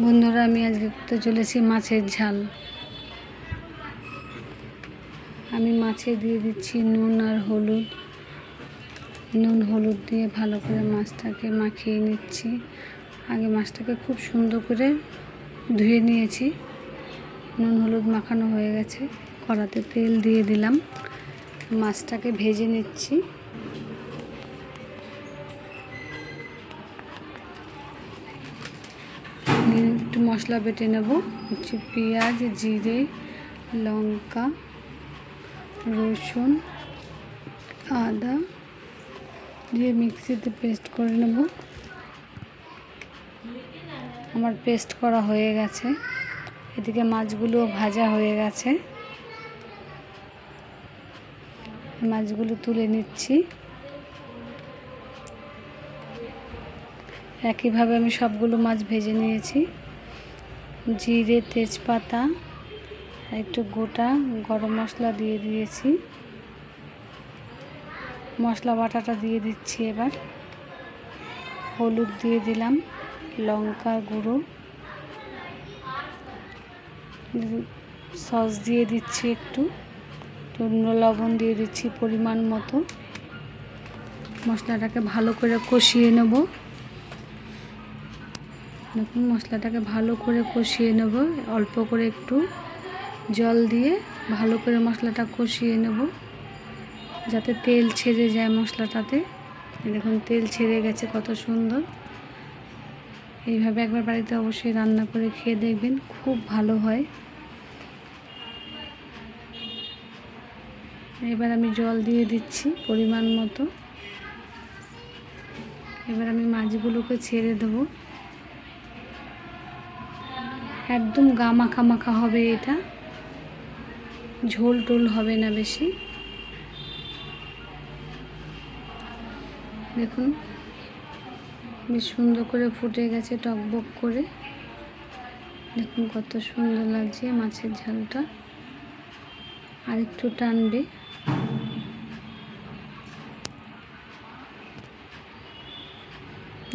বন্ধুরা, আমি আজকে করতে চলেছি মাছের ঝাল। আমি মাছে দিয়ে দিচ্ছি নুন আর হলুদ। নুন হলুদ দিয়ে ভালো করে মাছটাকে মাখিয়ে নিচ্ছি। আগে মাছটাকে খুব সুন্দর করে ধুয়ে নিয়েছি। নুন হলুদ মাখানো হয়ে গেছে। কড়াতে তেল দিয়ে দিলাম, মাছটাকে ভেজে নিচ্ছি। একটু মশলা বেটে নেব, হচ্ছে পেঁয়াজ, জিরে, লঙ্কা, রসুন, আদা দিয়ে মিক্সিতে পেস্ট করে নেব। আমার পেস্ট করা হয়ে গেছে। এদিকে মাছগুলো ভাজা হয়ে গেছে, মাছগুলো তুলে নিচ্ছি। একইভাবে আমি সবগুলো মাছ ভেজে নিয়েছি। জিরে, তেজপাতা, একটু গোটা গরম মশলা দিয়ে দিয়েছি। মশলা বাটাটা দিয়ে দিচ্ছি। এবার হলুদ দিয়ে দিলাম, লঙ্কার গুঁড়ো, সস দিয়ে দিচ্ছি, একটু লবণ দিয়ে দিচ্ছি পরিমাণ মতো। মশলাটাকে ভালো করে কষিয়ে নেব। দেখুন, মশলাটাকে ভালো করে কষিয়ে নেব। অল্প করে একটু জল দিয়ে ভালো করে মশলাটা কষিয়ে নেব, যাতে তেল ছেড়ে যায় মশলাটাতে। দেখুন, তেল ছেড়ে গেছে কত সুন্দর। এইভাবে একবার বাড়িতে অবশ্যই রান্না করে খেয়ে দেখবেন, খুব ভালো হয়। এবার আমি জল দিয়ে দিচ্ছি পরিমাণ মতো। এবার আমি মাছগুলোকে ছেড়ে দেবো। একদম গা মাখা মাখা হবে, এটা ঝোল টোল হবে না বেশি। দেখুন, বেশ সুন্দর করে ফুটে গেছে, টকবক করে। দেখুন কত সুন্দর লাগছে মাছের ঝালটা। আর একটু টানবে।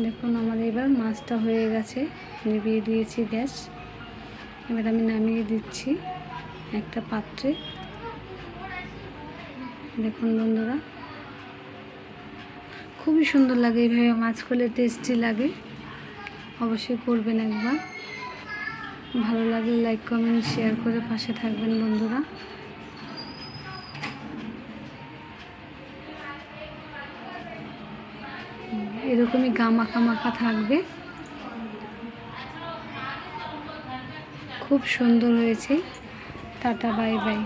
দেখুন, আমার এবার মাছটা হয়ে গেছে। নিভিয়ে দিয়েছি গ্যাস। এবার আমি নামিয়ে দিচ্ছি একটা পাত্রে। দেখুন বন্ধুরা, খুবই সুন্দর লাগে। এইভাবে মাছ করলে টেস্টি লাগে। অবশ্যই করবেন একবার। ভালো লাগলে লাইক, কমেন্ট, শেয়ার করে পাশে থাকবেন বন্ধুরা। এরকমই গা মাখা মাখা থাকবে। খুব সুন্দর হয়েছে। Tata, bye bye.